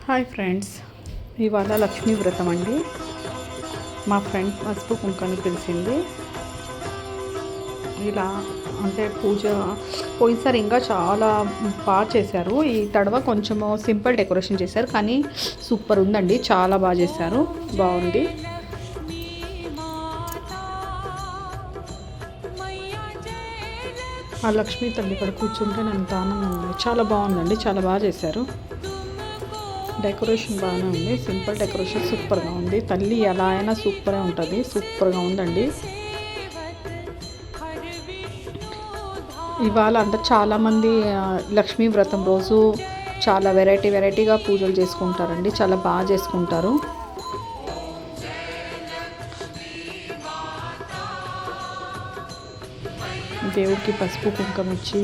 Hi friends, ఇవాళ లక్ష్మీ వ్రతం అండి. మా ఫ్రెండ్ పసుపు కుంకని పిలిచింది. ఇలా అంటే పూజ పోయినసారి ఇంకా చాలా బాగా చేశారు. ఈ తడవ కొంచెము సింపుల్ డెకరేషన్ చేశారు, కానీ సూపర్ ఉందండి. చాలా బాగా చేశారు, బాగుంది. ఆ లక్ష్మీ తల్లి ఇక్కడ కూర్చుంటే నాకు ఆనందంగా ఉంది. చాలా బాగుందండి, చాలా బాగా చేశారు. డెకరేషన్ బాగానే ఉంది, సింపుల్ డెకరేషన్ సూపర్గా ఉంది. తల్లి ఎలా అయినా సూపర్గా ఉంటుంది, సూపర్గా ఉందండి. ఇవాళ అంటే చాలామంది లక్ష్మీ వ్రతం రోజు చాలా వెరైటీగా పూజలు చేసుకుంటారండి, చాలా బాగా చేసుకుంటారు. దేవుడికి పసుపు కుంకుమ ఇచ్చి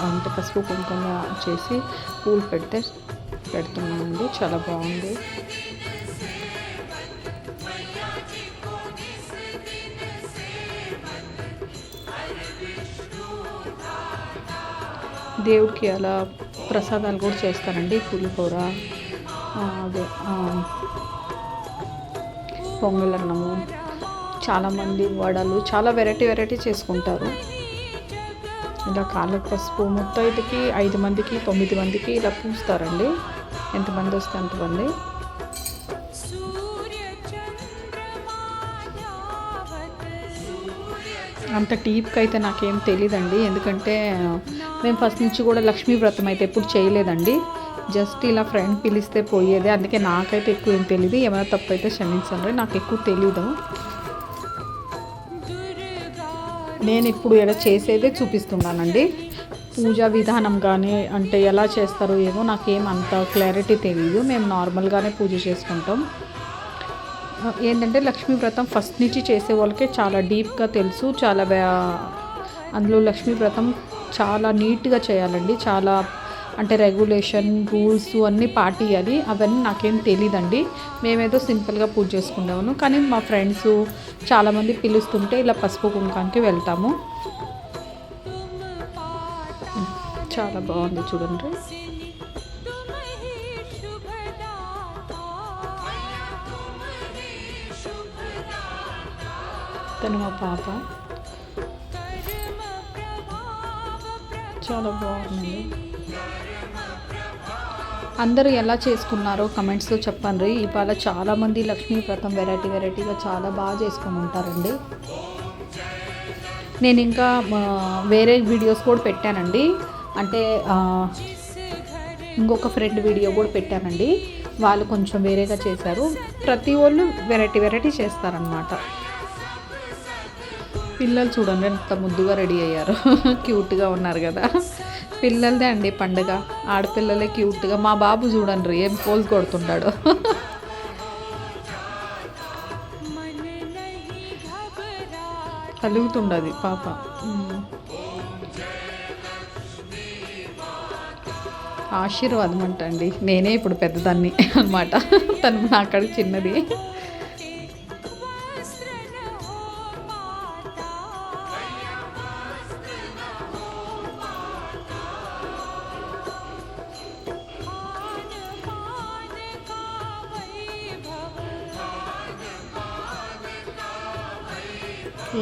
అంటే పసుపు కుంకుమ చేసి పూలు పెడుతున్నామండి. చాలా బాగుంది. దేవుడికి అలా ప్రసాదాలు కూడా చేస్తారండి. పులిహోర, అదే పొంగలన్నము, చాలామంది వడలు, చాలా వెరైటీ చేసుకుంటారు. ఇలా కాళ్ళకు పసుపు ముత్తైదుకి 5 మందికి 9 మందికి ఇలా పూస్తారండి. ఎంతమంది వస్తే అంతమంది. అంత డీప్గా అయితే నాకేం తెలియదండి, ఎందుకంటే మేము ఫస్ట్ నుంచి కూడా లక్ష్మీ వ్రతం అయితే ఎప్పుడు చేయలేదండి. జస్ట్ ఇలా ఫ్రెండ్ పిలిస్తే పోయేది, అందుకే నాకైతే ఎక్కువ ఏం తెలియదు. ఏమైనా తప్పు అయితే క్షమించండి, నాకు ఎక్కువ తెలీదు. నేను ఇప్పుడు ఇలా చేసేదే చూపిస్తున్నానండి. పూజా విధానం కానీ అంటే ఎలా చేస్తారో ఏమో నాకేం అంత క్లారిటీ తెలియదు. మేము నార్మల్గానే పూజ చేసుకుంటాం. ఏంటంటే లక్ష్మీ వ్రతం ఫస్ట్ నుంచి చేసే వాళ్ళకే చాలా డీప్గా తెలుసు. అందులో లక్ష్మీ వ్రతం చాలా నీట్గా చేయాలండి. చాలా అంటే రెగ్యులేషన్ రూల్స్ అన్నీ పాటియాలి. అవన్నీ నాకేం తెలియదండి. మేమేదో సింపుల్గా పూజ చేసుకుంటాము. కానీ మా ఫ్రెండ్స్ చాలామంది పిలుస్తుంటే ఇలా పసుపు కుంకానికి వెళ్తాము. చాలా బాగుంది చూడండి. తను మా పాప, చాలా బాగుంది. అందరూ ఎలా చేసుకున్నారో కమెంట్స్లో చెప్పండి. ఇవాళ చాలామంది లక్ష్మీ వ్రతం వెరైటీగా చాలా బాగా చేసుకొని ఉంటారండి. నేను ఇంకా వేరే వీడియోస్ కూడా పెట్టానండి. అంటే ఇంకొక ఫ్రెండ్ వీడియో కూడా పెట్టానండి. వాళ్ళు కొంచెం వేరేగా చేశారు. ప్రతి వాళ్ళు వెరైటీ చేస్తారనమాట. పిల్లలు చూడండి ఎంత ముద్దుగా రెడీ అయ్యారు, క్యూట్గా ఉన్నారు కదా. పిల్లలదే అండి పండుగ, ఆడపిల్లలే క్యూట్గా. మా బాబు చూడండి ఏం పోజ్ కొడుతున్నాడు. కలుగుతుండదు పాప. ఆశీర్వాదం అంటండి. నేనే ఇప్పుడు పెద్దదాన్ని అనమాట, తను నాకడ చిన్నది.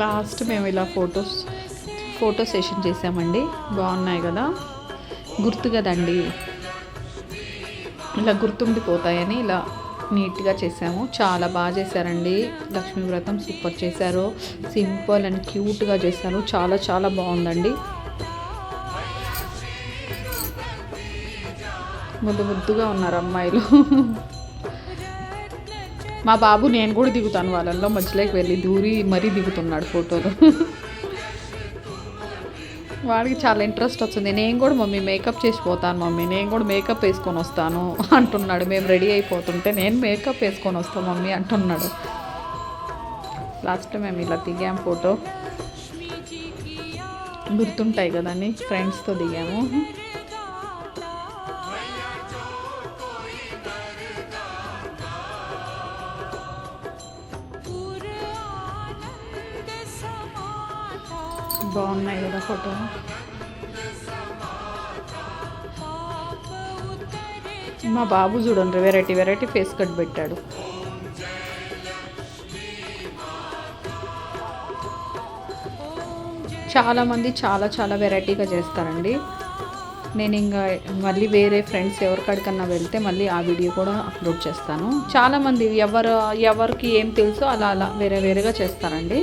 లాస్ట్ మేము ఇలా ఫోటో సెషన్ చేసామండి. బాగున్నాయి కదా, గుర్తు కదండి. ఇలా గుర్తుండిపోతాయని ఇలా నీట్గా చేసాము. చాలా బాగా చేశారండి. లక్ష్మీ వ్రతం సూపర్ చేశారు. సింపుల్ అండ్ క్యూట్గా చేశారు. చాలా బాగుందండి. ముద్దుగా ఉన్నారు అమ్మాయిలు. మా బాబు నేను కూడా దిగుతాను వాళ్ళల్లో, మధ్యలోకి వెళ్ళి దూరి మరీ దిగుతున్నాడు ఫోటోలు. వాడికి చాలా ఇంట్రెస్ట్ వచ్చింది. నేను కూడా మమ్మీ మేకప్ చేసిపోతాను, మమ్మీ నేను కూడా మేకప్ వేసుకొని వస్తాను అంటున్నాడు. మేము రెడీ అయిపోతుంటే నేను మేకప్ వేసుకొని వస్తాను మమ్మీ అంటున్నాడు. లాస్ట్ మేము ఇలా దిగాం ఫోటో, గుర్తుంటాయి కదండి, ఫ్రెండ్స్తో దిగాము. బాగున్నాయి కదా ఫోటో. మా బాబు చూడండి వెరైటీ వెరైటీ ఫేస్ కట్ పెట్టాడు. చాలామంది చాలా చాలా వెరైటీగా చేస్తారండి. నేను ఇంకా మళ్ళీ వేరే ఫ్రెండ్స్ ఎవరికాడికన్నా వెళ్తే మళ్ళీ ఆ వీడియో కూడా అప్లోడ్ చేస్తాను. చాలామంది ఎవరికి ఏం తెలుసో అలా అలా వేరే వేరేగా చేస్తారండి.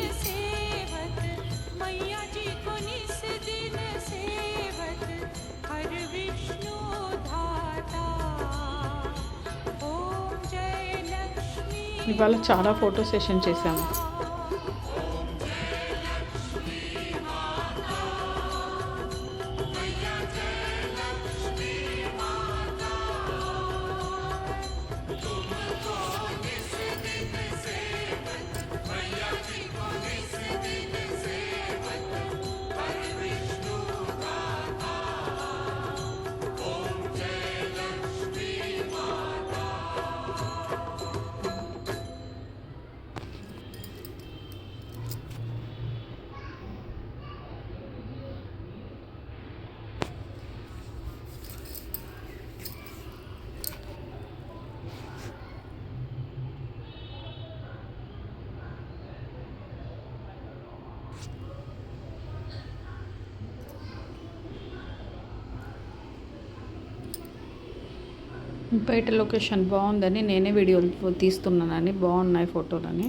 ఇవాళ చాలా ఫోటో సెషన్ చేశాము. బయట లొకేషన్ బాగుందని నేనే వీడియోలు తీస్తున్నానని, బాగున్నాయి ఫోటోలని.